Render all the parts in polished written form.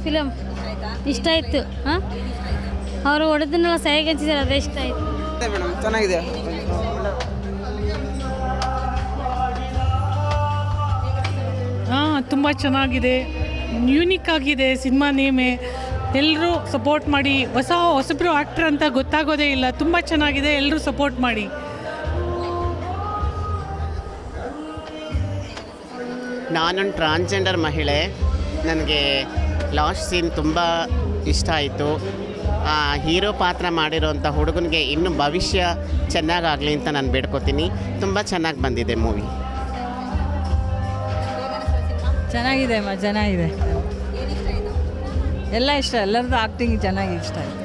Film ಇಷ್ಟ ಆಯಿತು. ಹಾಂ, ಅವರು ಹೊಡೆದನ್ನೆಲ್ಲ ಸಹಾಯ ಹಂಚಿದ್ದಾರೆ, ಅದೇ ಇಷ್ಟ ಆಯಿತು ಮೇಡಮ್. ಚೆನ್ನಾಗಿದೆ. ತುಂಬ ಚೆನ್ನಾಗಿದೆ, ಯೂನಿಕ್ ಆಗಿದೆ ಸಿನಿಮಾ ನೇಮೆ. ಎಲ್ಲರೂ ಸಪೋರ್ಟ್ ಮಾಡಿ. ಹೊಸಬ್ರು ಆ್ಯಕ್ಟ್ರ್ ಅಂತ ಗೊತ್ತಾಗೋದೇ ಇಲ್ಲ. ತುಂಬ ಚೆನ್ನಾಗಿದೆ, ಎಲ್ಲರೂ ಸಪೋರ್ಟ್ ಮಾಡಿ. ನಾನೊಂದು ಟ್ರಾನ್ಸ್ಜೆಂಡರ್ ಮಹಿಳೆ. ನನಗೆ ಲಾಸ್ಟ್ ಸೀನ್ ತುಂಬ ಇಷ್ಟ ಆಯಿತು. ಹೀರೋ ಪಾತ್ರ ಮಾಡಿರೋಂಥ ಹುಡುಗನಿಗೆ ಇನ್ನೂ ಭವಿಷ್ಯ ಚೆನ್ನಾಗಾಗಲಿ ಅಂತ ನಾನು ಬೇಡ್ಕೋತೀನಿ. ತುಂಬ ಚೆನ್ನಾಗಿ ಬಂದಿದೆ ಮೂವಿ. ಚೆನ್ನಾಗಿದೆ ಚೆನ್ನಾಗಿದೆ, ಎಲ್ಲ ಇಷ್ಟ. ಎಲ್ಲರದ್ದು ಆ್ಯಕ್ಟಿಂಗ್ ಚೆನ್ನಾಗಿ ಇಷ್ಟ ಆಯಿತು.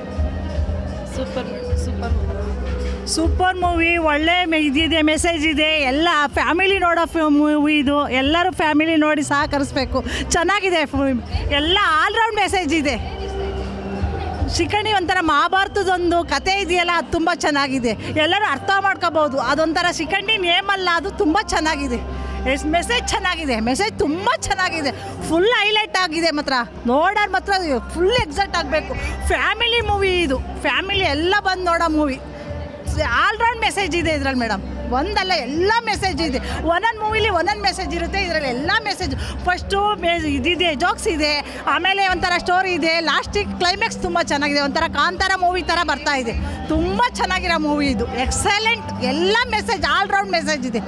Super movie. ಒಳ್ಳೆ ಇದಿದೆ, ಮೆಸೇಜ್ ಇದೆ. ಎಲ್ಲ ಫ್ಯಾಮಿಲಿ ನೋಡೋ ಮೂವಿ ಇದು. ಎಲ್ಲರೂ ಫ್ಯಾಮಿಲಿ ನೋಡಿ ಸಹಕರಿಸ್ಬೇಕು. ಚೆನ್ನಾಗಿದೆ ಎಲ್ಲ ಆಲ್ರೌಂಡ್ ಮೆಸೇಜ್ ಇದೆ. ಶಿಖಂಡಿ ಒಂಥರ ಮಹಾಭಾರತದೊಂದು ಕತೆ ಇದೆಯಲ್ಲ, ಅದು ತುಂಬ ಚೆನ್ನಾಗಿದೆ. ಎಲ್ಲರೂ ಅರ್ಥ ಮಾಡ್ಕೋಬೋದು. ಅದೊಂಥರ ಶಿಖಂಡಿ ನೇಮಲ್ಲ, ಅದು ತುಂಬ ಚೆನ್ನಾಗಿದೆ. ಮೆಸೇಜ್ ಚೆನ್ನಾಗಿದೆ, ಮೆಸೇಜ್ ತುಂಬ ಚೆನ್ನಾಗಿದೆ. ಫುಲ್ ಹೈಲೈಟ್ ಆಗಿದೆ. ನೋಡೋರು ಫುಲ್ ಎಕ್ಸೈಟ್ ಆಗಬೇಕು. ಫ್ಯಾಮಿಲಿ ಮೂವಿ ಇದು. ಫ್ಯಾಮಿಲಿ ಎಲ್ಲ ಬಂದು ನೋಡೋ ಮೂವಿ. ಆಲ್ರೌಂಡ್ ಮೆಸೇಜ್ ಇದೆ ಇದರಲ್ಲಿ ಮೇಡಮ್. ಒಂದಲ್ಲ, ಎಲ್ಲ ಮೆಸೇಜ್ ಇದೆ. ಒಂದೊಂದು ಮೂವಿಲಿ ಒಂದೊಂದು ಮೆಸೇಜ್ ಇರುತ್ತೆ. ಇದರಲ್ಲಿ ಎಲ್ಲ ಮೆಸೇಜ್. ಫಸ್ಟು ಇದಿದೆ, ಜೋಕ್ಸ್ ಇದೆ, ಆಮೇಲೆ ಒಂಥರ ಸ್ಟೋರಿ ಇದೆ, ಲಾಸ್ಟಿಗೆ ಕ್ಲೈಮ್ಯಾಕ್ಸ್ ತುಂಬ ಚೆನ್ನಾಗಿದೆ. ಒಂಥರ ಕಾಂತಾರ ಮೂವಿ ಥರ ಬರ್ತಾ ಇದೆ. ತುಂಬ ಚೆನ್ನಾಗಿರೋ ಮೂವಿ ಇದು. ಎಕ್ಸಲೆಂಟ್. ಎಲ್ಲ ಮೆಸೇಜ್ ಆಲ್ರೌಂಡ್ ಮೆಸೇಜ್ ಇದೆ.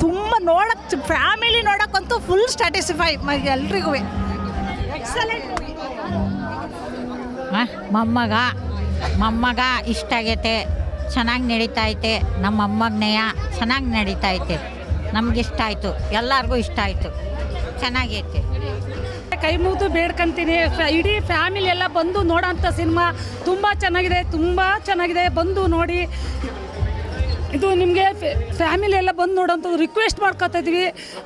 ತುಂಬ ನೋಡೋಕ್ಕೆ, ಫ್ಯಾಮಿಲಿ ನೋಡೋಕ್ಕಂತೂ ಫುಲ್ ಸ್ಯಾಟಿಸ್ಫೈ ಎಲ್ರಿಗೂ. Excellent movie. ಮೊಮ್ಮಗ ಇಷ್ಟ ಆಗೈತೆ, ಚೆನ್ನಾಗಿ ನಡೀತಾ ಐತೆ. ನಮ್ಮ ಮೊಮ್ಮಗನೆಯ ಚೆನ್ನಾಗಿ ನಡೀತಾ ಐತೆ. ನಮಗಿಷ್ಟ ಆಯಿತು, ಎಲ್ಲರಿಗೂ ಇಷ್ಟ ಆಯಿತು, ಚೆನ್ನಾಗೈತೆ. ಕೈ ಮುಗಿದು ಬೇಡ್ಕೊಂತೀನಿ, ಇಡೀ ಫ್ಯಾಮಿಲಿ ಎಲ್ಲ ಬಂದು ನೋಡೋಂಥ ಸಿನಿಮಾ. ತುಂಬ ಚೆನ್ನಾಗಿದೆ, ತುಂಬ ಚೆನ್ನಾಗಿದೆ. ಬಂದು ನೋಡಿ. ಇದು ನಿಮಗೆ ಫ್ಯಾಮಿಲಿ ಎಲ್ಲ ಬಂದು ನೋಡೋಂಥದ್ದು ರಿಕ್ವೆಸ್ಟ್ ಮಾಡ್ಕೊತಾ ಇದ್ದೀವಿ.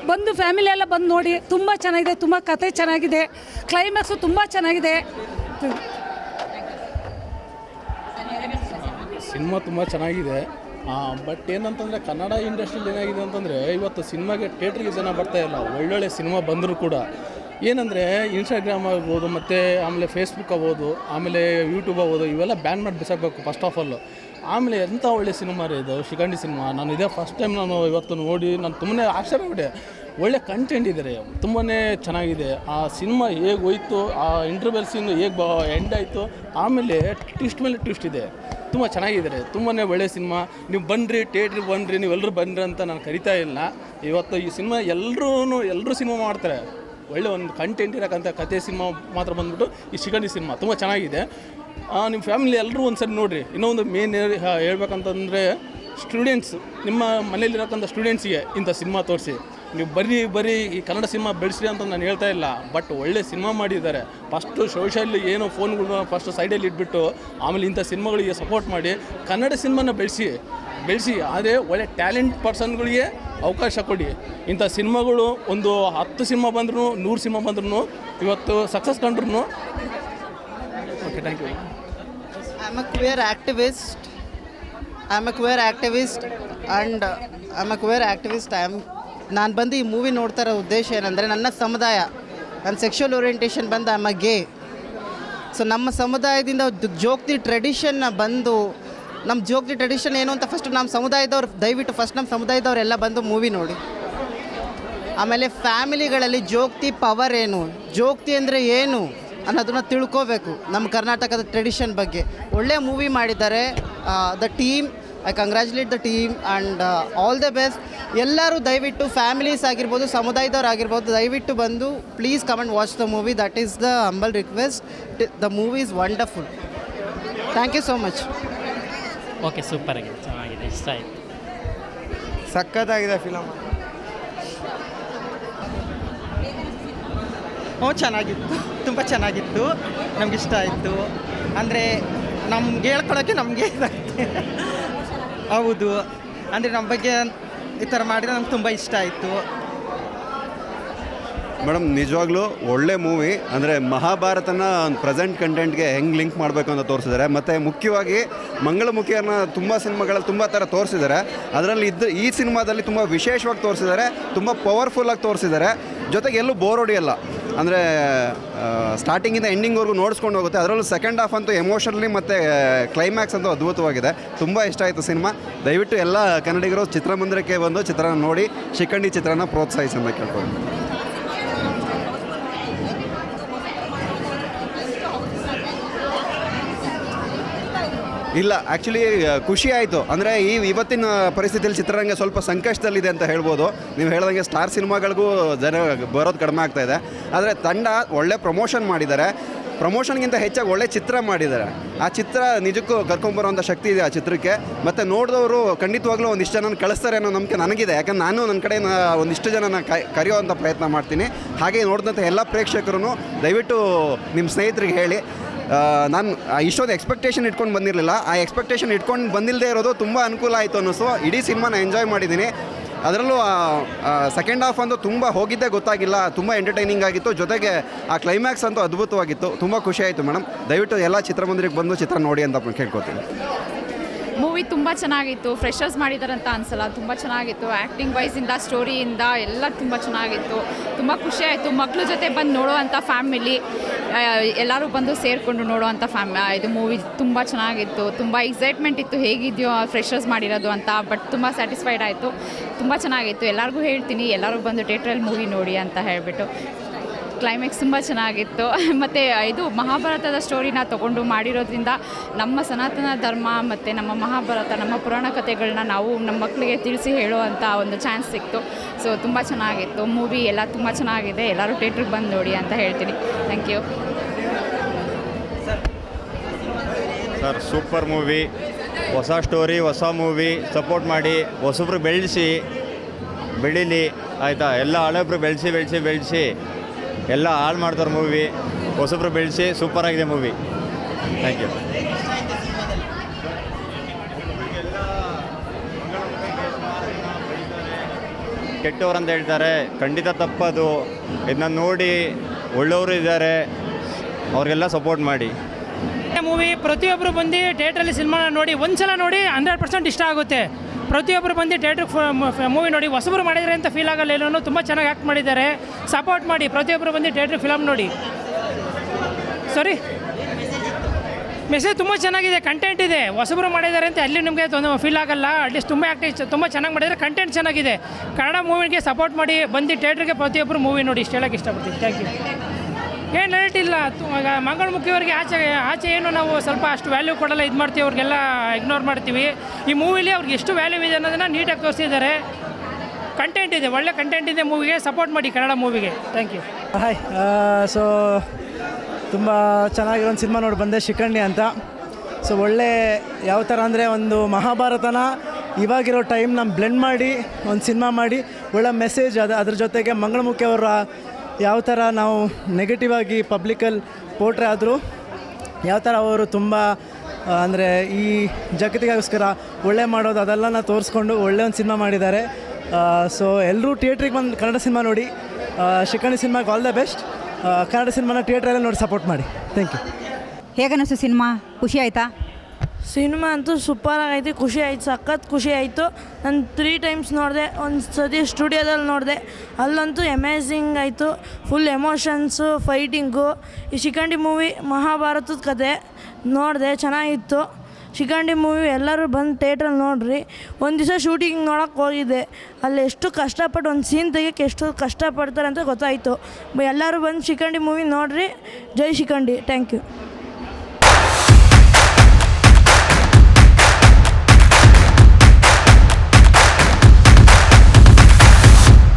ಬಂದು ಫ್ಯಾಮಿಲಿ ಎಲ್ಲ ಬಂದು ನೋಡಿ. ತುಂಬ ಚೆನ್ನಾಗಿದೆ, ತುಂಬ ಕತೆ ಚೆನ್ನಾಗಿದೆ, ಕ್ಲೈಮ್ಯಾಕ್ಸು ತುಂಬ ಚೆನ್ನಾಗಿದೆ. ಸಿನಿಮಾ ತುಂಬ ಚೆನ್ನಾಗಿದೆ. ಬಟ್ ಏನಂತಂದರೆ ಕನ್ನಡ ಇಂಡಸ್ಟ್ರಿಯಲ್ಲಿ ಏನಾಗಿದೆ ಅಂತಂದರೆ ಇವತ್ತು ಸಿನಿಮಾಗೆ ಥಿಯೇಟ್ರಿಗೆ ಜನ ಬರ್ತಾಯಿಲ್ಲ. ಒಳ್ಳೊಳ್ಳೆ ಸಿನಿಮಾ ಬಂದರೂ ಕೂಡ ಏನಂದರೆ ಇನ್ಸ್ಟಾಗ್ರಾಮ್ ಆಗ್ಬೋದು, ಮತ್ತು ಆಮೇಲೆ ಫೇಸ್ಬುಕ್ ಆಗ್ಬೋದು, ಆಮೇಲೆ ಯೂಟ್ಯೂಬ್ ಆಗ್ಬೋದು, ಇವೆಲ್ಲ ಬ್ಯಾನ್ ಮಾಡಿ ಬಿಸಾಕಬೇಕು ಫಸ್ಟ್ ಆಫ್ ಆಲು. ಆಮೇಲೆ ಎಂಥ ಒಳ್ಳೆ ಸಿನಿಮಾ ರೀ ಇದು ಶಿಖಂಡಿ ಸಿನಿಮಾ. ನಾನು ಇದೇ ಫಸ್ಟ್ ಟೈಮ್ ನಾನು ಇವತ್ತು ನೋಡಿ ನಾನು ತುಂಬನೇ ಆಶ್ಚರ್ಯಪಟ್ಟೆ. ಒಳ್ಳೆ ಕಂಟೆಂಟ್ ಇದೆ ರೀ, ತುಂಬಾ ಚೆನ್ನಾಗಿದೆ. ಆ ಸಿನಿಮಾ ಹೇಗೆ ಹೋಯ್ತು, ಆ ಇಂಟರ್ವೆಲ್ ಸೀನ್ ಹೇಗೆ ಎಂಡ್ ಆಯಿತು, ಆಮೇಲೆ ಟ್ವಿಸ್ಟ್ ಮೇಲೆ ಟ್ವಿಸ್ಟ್ ಇದೆ. ತುಂಬ ಚೆನ್ನಾಗಿದೆ ರೀ, ತುಂಬಾ ಒಳ್ಳೆ ಸಿನಿಮಾ. ನೀವು ಬನ್ನಿರಿ, ಥಿಯೇಟ್ರಿಗೆ ಬನ್ನಿರಿ, ನೀವೆಲ್ಲರೂ ಬನ್ನಿರಿ ಅಂತ ನಾನು ಕರಿತಾ ಇಲ್ಲ. ಇವತ್ತು ಈ ಸಿನಿಮಾ ಎಲ್ಲರೂ ಸಿನಿಮಾ ಮಾಡ್ತಾರೆ. ಒಳ್ಳೆ ಒಂದು ಕಂಟೆಂಟ್ ಇರೋಕ್ಕಂಥ ಕತೆ ಸಿನಿಮಾ ಮಾತ್ರ ಬಂದ್ಬಿಟ್ಟು ಈ ಶಿಖಂಡಿ ಸಿನಿಮಾ ತುಂಬ ಚೆನ್ನಾಗಿದೆ. ನಿಮ್ಮ ಫ್ಯಾಮಿಲಿ ಎಲ್ಲರೂ ಒಂದು ಸರಿ ನೋಡಿರಿ. ಇನ್ನೊಂದು ಮೇನ್ ಹೇಳ್ಬೇಕಂತಂದರೆ ಸ್ಟೂಡೆಂಟ್ಸ್, ನಿಮ್ಮ ಮನೇಲಿರೋಕ್ಕಂಥ ಸ್ಟೂಡೆಂಟ್ಸಿಗೆ ಇಂಥ ಸಿನಿಮಾ ತೋರಿಸಿ. ನೀವು ಬರೀ ಈ ಕನ್ನಡ ಸಿನಿಮಾ ಬೆಳೆಸ್ರಿ ಅಂತ ನಾನು ಹೇಳ್ತಾ ಇಲ್ಲ. ಬಟ್ ಒಳ್ಳೆ ಸಿನಿಮಾ ಮಾಡಿದ್ದಾರೆ. ಫಸ್ಟು ಸೋಷಲ್ ಏನೋ ಫೋನ್ಗಳನ್ನ ಫಸ್ಟ್ ಸೈಡಲ್ಲಿ ಇಟ್ಬಿಟ್ಟು ಆಮೇಲೆ ಇಂಥ ಸಿನಿಮಾಗಳಿಗೆ ಸಪೋರ್ಟ್ ಮಾಡಿ ಕನ್ನಡ ಸಿನಿಮಾನ ಬೆಳೆಸಿ. ಆದರೆ ಒಳ್ಳೆ ಟ್ಯಾಲೆಂಟ್ ಪರ್ಸನ್ಗಳಿಗೆ ಅವಕಾಶ ಕೊಡಿ. ಇಂಥ ಸಿನಿಮಾಗಳು ಒಂದು 10 ಸಿನಿಮಾ ಬಂದ್ರೂ 100 ಸಿನಿಮಾ ಬಂದ್ರೂ ಇವತ್ತು ಸಕ್ಸಸ್ ಕಂಡ್ರು. Okay, thank you. I'm a queer activist. ನಾನು ಬಂದು ಈ ಮೂವಿ ನೋಡ್ತಾ ಇರೋ ಉದ್ದೇಶ ಏನಂದರೆ, ನನ್ನ ಸಮುದಾಯ, ನನ್ನ ಸೆಕ್ಷುವಲ್ ಓರಿಯೆಂಟೇಷನ್ ಬಂದು ಐ ಆಮ್ ಅ ಗೇ. ಸೊ ನಮ್ಮ ಸಮುದಾಯದಿಂದ ಜೋಗ್ತಿ ಟ್ರೆಡಿಷನ್ನ ಬಂದು, ನಮ್ಮ ಜೋಗ್ತಿ ಟ್ರೆಡಿಷನ್ ಏನು ಅಂತ ಫಸ್ಟ್ ನಮ್ಮ ಸಮುದಾಯದವ್ರು ದಯವಿಟ್ಟು ನಮ್ಮ ಸಮುದಾಯದವರೆಲ್ಲ ಬಂದು ಮೂವಿ ನೋಡಿ. ಆಮೇಲೆ ಫ್ಯಾಮಿಲಿಗಳಲ್ಲಿ ಜೋಗ್ತಿ ಪವರ್ ಏನು, ಜೋಗ್ತಿ ಅಂದರೆ ಏನು ಅನ್ನೋದನ್ನು ತಿಳ್ಕೋಬೇಕು. ನಮ್ಮ ಕರ್ನಾಟಕದ ಟ್ರೆಡಿಷನ್ ಬಗ್ಗೆ ಒಳ್ಳೆ ಮೂವಿ ಮಾಡಿದ್ದಾರೆ. The team, I congratulate the team and all the best. ಎಲ್ಲರೂ ದಯವಿಟ್ಟು ಫ್ಯಾಮಿಲೀಸ್ ಆಗಿರ್ಬೋದು, ಸಮುದಾಯದವ್ರು ಆಗಿರ್ಬೋದು, ದಯವಿಟ್ಟು ಬಂದು please come and watch the movie. That is the humble request. The movie is wonderful. Thank you so much. Okay, super ಆಗಿದೆ, ಚೆನ್ನಾಗಿದೆ, ಇಷ್ಟ ಆಯಿತು. ಸಖತ್ತಾಗಿದೆ ಫಿಲಮ್. ಚೆನ್ನಾಗಿತ್ತು, ತುಂಬ ಚೆನ್ನಾಗಿತ್ತು, ನಮಗಿಷ್ಟ ಆಯಿತು. ಅಂದರೆ ನಮ್ಗೆ ಹೇಳ್ಕೊಳಕ್ಕೆ ನಮಗೆ ಇದಾಗುತ್ತೆ. ಹೌದು, ಅಂದರೆ ನಮ್ಮ ಬಗ್ಗೆ ಈ ಥರ ಮಾಡಿದ್ರೆ ನಮ್ಗೆ ತುಂಬ ಇಷ್ಟ ಆಯಿತು. ಮೇಡಮ್ ನಿಜವಾಗ್ಲೂ ಒಳ್ಳೆ ಮೂವಿ. ಅಂದರೆ ಮಹಾಭಾರತನ ಪ್ರೆಸೆಂಟ್ ಕಂಟೆಂಟ್ಗೆ ಹೆಂಗೆ ಲಿಂಕ್ ಮಾಡಬೇಕು ಅಂತ ತೋರಿಸಿದ್ದಾರೆ. ಮತ್ತು ಮುಖ್ಯವಾಗಿ ಮಂಗಳಮುಖಿಯನ್ನು ತುಂಬ ಸಿನಿಮಾಗಳಲ್ಲಿ ತುಂಬ ಥರ ತೋರಿಸಿದ್ದಾರೆ. ಅದರಲ್ಲಿ ಈ ಸಿನಿಮಾದಲ್ಲಿ ತುಂಬ ವಿಶೇಷವಾಗಿ ತೋರಿಸಿದ್ದಾರೆ, ತುಂಬ ಪವರ್ಫುಲ್ಲಾಗಿ ತೋರಿಸಿದ್ದಾರೆ. ಜೊತೆಗೆ ಎಲ್ಲೂ ಬೋರ್ ಹೊಡಿಯಲ್ಲ. ಅಂದರೆ ಸ್ಟಾರ್ಟಿಂಗಿಂದ ಎಂಡಿಂಗ್ವರೆಗೂ ನೋಡಿಸ್ಕೊಂಡು ಹೋಗುತ್ತೆ. ಅದರಲ್ಲೂ ಸೆಕೆಂಡ್ ಹಾಫ್ ಅಂತೂ ಎಮೋಷನಲಿ ಮತ್ತು ಕ್ಲೈಮ್ಯಾಕ್ಸ್ ಅಂತೂ ಅದ್ಭುತವಾಗಿದೆ. ತುಂಬ ಇಷ್ಟ ಆಯಿತು ಸಿನಿಮಾ. ದಯವಿಟ್ಟು ಎಲ್ಲ ಕನ್ನಡಿಗರು ಚಿತ್ರಮಂದಿರಕ್ಕೆ ಬಂದು ಚಿತ್ರನ ನೋಡಿ ಶಿಖಂಡಿ ಚಿತ್ರನ ಪ್ರೋತ್ಸಾಹಿಸಿ ಅಂತ ಕೇಳ್ಕೊಂಡು. ಇಲ್ಲ, ಆ್ಯಕ್ಚುಲಿ ಖುಷಿ ಆಯಿತು. ಅಂದರೆ ಇವತ್ತಿನ ಪರಿಸ್ಥಿತಿಯಲ್ಲಿ ಚಿತ್ರರಂಗ ಸ್ವಲ್ಪ ಸಂಕಷ್ಟದಲ್ಲಿದೆ ಅಂತ ಹೇಳ್ಬೋದು. ನೀವು ಹೇಳ್ದಂಗೆ ಸ್ಟಾರ್ ಸಿನಿಮಾಗಳಿಗೂ ಜನ ಬರೋದು ಕಡಿಮೆ ಆಗ್ತಾಯಿದೆ. ಆದರೆ ತಂಡ ಒಳ್ಳೆ ಪ್ರಮೋಷನ್ ಮಾಡಿದ್ದಾರೆ. ಪ್ರಮೋಷನ್ಗಿಂತ ಹೆಚ್ಚಾಗಿ ಒಳ್ಳೆ ಚಿತ್ರ ಮಾಡಿದ್ದಾರೆ. ಆ ಚಿತ್ರ ನಿಜಕ್ಕೂ ಕರ್ಕೊಂಬರೋಂಥ ಶಕ್ತಿ ಇದೆ ಆ ಚಿತ್ರಕ್ಕೆ. ಮತ್ತು ನೋಡಿದವರು ಖಂಡಿತವಾಗ್ಲೂ ಒಂದಿಷ್ಟು ಜನ ಕಳಿಸ್ತಾರೆ ಅನ್ನೋ ನಂಬಿಕೆ ನನಗಿದೆ. ಯಾಕಂದ್ರೆ ನಾನು ನನ್ನ ಕಡೆ ಒಂದಿಷ್ಟು ಜನನ ಕರೆಯೋವಂಥ ಪ್ರಯತ್ನ ಮಾಡ್ತೀನಿ. ಹಾಗೆ ನೋಡಿದಂಥ ಎಲ್ಲ ಪ್ರೇಕ್ಷಕರು ದಯವಿಟ್ಟು ನಿಮ್ಮ ಸ್ನೇಹಿತರಿಗೆ ಹೇಳಿ. ನಾನು ಇಷ್ಟೊಂದು ಎಕ್ಸ್ಪೆಕ್ಟೇಷನ್ ಇಟ್ಕೊಂಡು ಬಂದಿರಲಿಲ್ಲ. ಆ ಎಕ್ಸ್ಪೆಕ್ಟೇಷನ್ ಇಟ್ಕೊಂಡು ಬಂದಿಲ್ಲದೆ ಇರೋದು ತುಂಬ ಅನುಕೂಲ ಆಯಿತು ಅನ್ನಿಸ್ತು. ಇಡೀ ಸಿನಿಮಾನ ಎಂಜಾಯ್ ಮಾಡಿದ್ದೀನಿ. ಅದರಲ್ಲೂ ಸೆಕೆಂಡ್ ಹಾಫ್ ಅಂತೂ ತುಂಬ ಹೋಗಿದ್ದೇ ಗೊತ್ತಾಗಿಲ್ಲ. ತುಂಬ ಎಂಟರ್ಟೈನಿಂಗ್ ಆಗಿತ್ತು. ಜೊತೆಗೆ ಆ ಕ್ಲೈಮ್ಯಾಕ್ಸ್ ಅಂತೂ ಅದ್ಭುತವಾಗಿತ್ತು. ತುಂಬ ಖುಷಿ ಆಯಿತು ಮೇಡಮ್. ದಯವಿಟ್ಟು ಎಲ್ಲ ಚಿತ್ರಮಂದಿರಕ್ಕೆ ಬಂದು ಚಿತ್ರ ನೋಡಿ ಅಂತ ಕೇಳ್ಕೊತೀನಿ. ಮೂವಿ ತುಂಬ ಚೆನ್ನಾಗಿತ್ತು. ಫ್ರೆಶರ್ಸ್ ಮಾಡಿದಾರಂತ ಅನ್ಸಲ್ಲ, ತುಂಬ ಚೆನ್ನಾಗಿತ್ತು. ಆ್ಯಕ್ಟಿಂಗ್ ವೈಸಿಂದ, ಸ್ಟೋರಿಯಿಂದ ಎಲ್ಲ ತುಂಬ ಚೆನ್ನಾಗಿತ್ತು. ತುಂಬ ಖುಷಿಯಾಯಿತು. ಮಕ್ಕಳ ಜೊತೆ ಬಂದು ನೋಡುವಂಥ ಫ್ಯಾಮಿಲಿ ಎಲ್ಲರೂ ಬಂದು ಸೇರಿಕೊಂಡು ನೋಡುವಂಥ ಇದು ಮೂವಿ ತುಂಬ ಚೆನ್ನಾಗಿತ್ತು. ತುಂಬ ಎಕ್ಸೈಟ್ಮೆಂಟ್ ಇತ್ತು ಹೇಗಿದೆಯೋ ಫ್ರೆಶರ್ಸ್ ಮಾಡಿರೋದು ಅಂತ. ಬಟ್ ತುಂಬ ಸ್ಯಾಟಿಸ್ಫೈಡ್ ಆಯಿತು. ತುಂಬ ಚೆನ್ನಾಗಿತ್ತು. ಎಲ್ಲರಿಗೂ ಹೇಳ್ತೀನಿ, ಎಲ್ಲರೂ ಬಂದು ಥಿಯೇಟ್ರಲ್ಲಿ ಮೂವಿ ನೋಡಿ ಅಂತ ಹೇಳಿಬಿಟ್ಟು. ಕ್ಲೈಮ್ಯಾಕ್ಸ್ ತುಂಬ ಚೆನ್ನಾಗಿತ್ತು. ಮತ್ತು ಇದು ಮಹಾಭಾರತದ ಸ್ಟೋರಿನ ತೊಗೊಂಡು ಮಾಡಿರೋದ್ರಿಂದ ನಮ್ಮ ಸನಾತನ ಧರ್ಮ ಮತ್ತು ನಮ್ಮ ಮಹಾಭಾರತ, ನಮ್ಮ ಪುರಾಣ ಕಥೆಗಳನ್ನ ನಾವು ನಮ್ಮ ಮಕ್ಕಳಿಗೆ ತಿಳಿಸಿ ಹೇಳುವಂಥ ಒಂದು ಚಾನ್ಸ್ ಸಿಕ್ತು. ಸೊ ತುಂಬ ಚೆನ್ನಾಗಿತ್ತು ಮೂವಿ. ಎಲ್ಲ ತುಂಬ ಚೆನ್ನಾಗಿದೆ. ಎಲ್ಲರೂ ಥಿಯೇಟ್ರಿಗೆ ಬಂದು ನೋಡಿ ಅಂತ ಹೇಳ್ತೀನಿ. Thank you sir. Super movie, ಹೊಸ ಸ್ಟೋರಿ, ಹೊಸ ಮೂವಿ. ಸಪೋರ್ಟ್ ಮಾಡಿ, ಹೊಸಬ್ರು ಬೆಳೀಲಿ ಆಯಿತಾ. ಎಲ್ಲ ಹಳೆಬ್ರು ಬೆಳೆಸಿ ಎಲ್ಲ ಹಾಳು ಮಾಡ್ತಾರೆ ಮೂವಿ. ಹೊಸಬ್ರು ಬೆಳೆಸಿ ಸೂಪರಾಗಿದೆ ಮೂವಿ. Thank you. ಕೆಟ್ಟವ್ರು ಅಂತ ಹೇಳ್ತಾರೆ, ಖಂಡಿತ ತಪ್ಪದು. ಇದನ್ನ ನೋಡಿ ಒಳ್ಳೆಯವರು ಇದ್ದಾರೆ, ಅವ್ರಿಗೆಲ್ಲ ಸಪೋರ್ಟ್ ಮಾಡಿ. ಮೂವಿ ಪ್ರತಿಯೊಬ್ಬರು ಬಂದು ಥಿಯೇಟ್ರಲ್ಲಿ ಸಿನಿಮಾನ ನೋಡಿ, ಒಂದ್ಸಲ ನೋಡಿ 100% ಇಷ್ಟ ಆಗುತ್ತೆ. ಪ್ರತಿಯೊಬ್ಬರು ಬಂದು ಥಿಯೇಟ್ರಿಗೆ ಮೂವಿ ನೋಡಿ. ಹೊಸಬ್ರು ಮಾಡಿದರೆ ಅಂತ ಫೀಲ್ ಆಗಲ್ಲ. ಏನೋ ತುಂಬ ಚೆನ್ನಾಗಿ ಆ್ಯಕ್ಟ್ ಮಾಡಿದ್ದಾರೆ. ಸಪೋರ್ಟ್ ಮಾಡಿ. ಪ್ರತಿಯೊಬ್ಬರು ಬಂದು ಥಿಯೇಟ್ರಿಗೆ ಫಿಲಮ್ ನೋಡಿ. ಸಾರಿ, ಮೆಸೇಜ್ ತುಂಬ ಚೆನ್ನಾಗಿದೆ. ಕಂಟೆಂಟ್ ಇದೆ. ಹೊಸಬ್ರು ಮಾಡಿದ್ದಾರೆ ಅಂತ ಅಲ್ಲಿ ನಿಮಗೆ ಫೀಲ್ ಆಗಲ್ಲ. ಅಟ್ಲೀಸ್ಟ್ ತುಂಬ ಆ್ಯಕ್ಟಿಂಗ್ ತುಂಬ ಚೆನ್ನಾಗಿ ಮಾಡಿದ್ದಾರೆ. ಕಂಟೆಂಟ್ ಚೆನ್ನಾಗಿದೆ. ಕನ್ನಡ ಮೂವಿಗೆ ಸಪೋರ್ಟ್ ಮಾಡಿ. ಬಂದು ಥಿಯೇಟ್ರಿಗೆ ಪ್ರತಿಯೊಬ್ಬರು ಮೂವಿ ನೋಡಿ. ಇಷ್ಟು ಹೇಳೋಕ್ಕೆ ಇಷ್ಟಪಡ್ತೀನಿ. Thank you. ಏನು ರೇಟ್ ಇಲ್ಲ. ಮಂಗಳಮುಖಿಯವ್ರಿಗೆ ಆಚೆ ಏನು ನಾವು ಸ್ವಲ್ಪ ಅಷ್ಟು ವ್ಯಾಲ್ಯೂ ಕೊಡಲ್ಲ, ಇದು ಮಾಡ್ತೀವಿ. ಅವ್ರಿಗೆಲ್ಲ ಇಗ್ನೋರ್ ಮಾಡ್ತೀವಿ. ಈ ಮೂವಿಲಿ ಅವ್ರಿಗೆ ಎಷ್ಟು ವ್ಯಾಲ್ಯೂ ಇದೆ ಅನ್ನೋದನ್ನು ನೀಟಾಗಿ ತೋರಿಸಿದ್ದಾರೆ. ಕಂಟೆಂಟ್ ಇದೆ, ಒಳ್ಳೆ ಕಂಟೆಂಟ್ ಇದೆ ಮೂವಿಗೆ. ಸಪೋರ್ಟ್ ಮಾಡಿ ಕನ್ನಡ ಮೂವಿಗೆ. Thank you. ಹಾಯ್. ಸೊ ತುಂಬ ಚೆನ್ನಾಗಿರೋ ಒಂದು ಸಿನಿಮಾ ನೋಡಿ ಬಂದೆ, ಶಿಖಂಡಿ ಅಂತ. ಸೊ ಒಳ್ಳೆ ಯಾವ ಥರ ಅಂದರೆ ಒಂದು ಮಹಾಭಾರತನ ಇವಾಗಿರೋ ಟೈಮ್ ನಮ್ಮ ಬ್ಲೆಂಡ್ ಮಾಡಿ ಒಂದು ಸಿನಿಮಾ ಮಾಡಿ ಒಳ್ಳೆ ಮೆಸೇಜ್ ಅದ್ರ ಜೊತೆಗೆ ಮಂಗಳಮುಖಿ ಅವರ ಯಾವ ಥರ ನಾವು ನೆಗೆಟಿವ್ ಆಗಿ ಪಬ್ಲಿಕಲ್ಲಿ ಪೋಟ್ರೆ ಆದರೂ ಯಾವ ಥರ ಅವರು ತುಂಬ ಅಂದರೆ ಈ ಜಗತ್ತಿಗೋಸ್ಕರ ಒಳ್ಳೆ ಮಾಡೋದು ಅದೆಲ್ಲ ತೋರಿಸ್ಕೊಂಡು ಒಳ್ಳೆ ಒಂದು ಸಿನಿಮಾ ಮಾಡಿದ್ದಾರೆ. ಸೊ ಎಲ್ಲರೂ ಥಿಯೇಟ್ರಿಗೆ ಬಂದು ಕನ್ನಡ ಸಿನಿಮಾ ನೋಡಿ. ಶಿಖಂಡಿ ಸಿನಿಮಾಗೆ ಆಲ್ ದ ಬೆಸ್ಟ್. ಕನ್ನಡ ಸಿನಿಮಾನ ಥಿಯೇಟ್ರಲ್ಲೇ ನೋಡಿ ಸಪೋರ್ಟ್ ಮಾಡಿ. Thank you. ಹೇಗನ್ನಿಸ್ತು ಸಿನಿಮಾ? ಖುಷಿ ಆಯಿತಾ? ಸಿನಿಮಾ ಅಂತೂ ಸೂಪರ್ ಆಗೈತೆ. ಖುಷಿ ಆಯಿತು, ಸಖತ್ ಖುಷಿ ಆಯಿತು. ನಾನು 3 times ನೋಡಿದೆ. ಒಂದು ಸತಿ ಸ್ಟುಡಿಯೋದಲ್ಲಿ ನೋಡಿದೆ, ಅಲ್ಲಂತೂ ಅಮೇಝಿಂಗ್ ಆಯಿತು. Full emotions, fighting. ಈ ಶಿಖಂಡಿ ಮೂವಿ ಮಹಾಭಾರತದ ಕತೆ ನೋಡಿದೆ, ಚೆನ್ನಾಗಿತ್ತು. ಶಿಖಂಡಿ ಮೂವಿ ಎಲ್ಲರೂ ಬಂದು ಥಿಯೇಟ್ರಲ್ಲಿ ನೋಡಿರಿ. ಒಂದು ದಿವಸ ಶೂಟಿಂಗ್ ನೋಡೋಕ್ಕೆ ಹೋಗಿದ್ದೆ. ಅಲ್ಲಿ ಎಷ್ಟು ಕಷ್ಟಪಟ್ಟು ಒಂದು ಸೀನ್ ತೆಗಿಯೋಕ್ಕೆ ಎಷ್ಟು ಕಷ್ಟಪಡ್ತಾರೆ ಅಂತ ಗೊತ್ತಾಯಿತು. ಎಲ್ಲರೂ ಬಂದು ಶಿಖಂಡಿ ಮೂವಿ ನೋಡಿರಿ. ಜೈ ಶಿಖಂಡಿ. Thank you.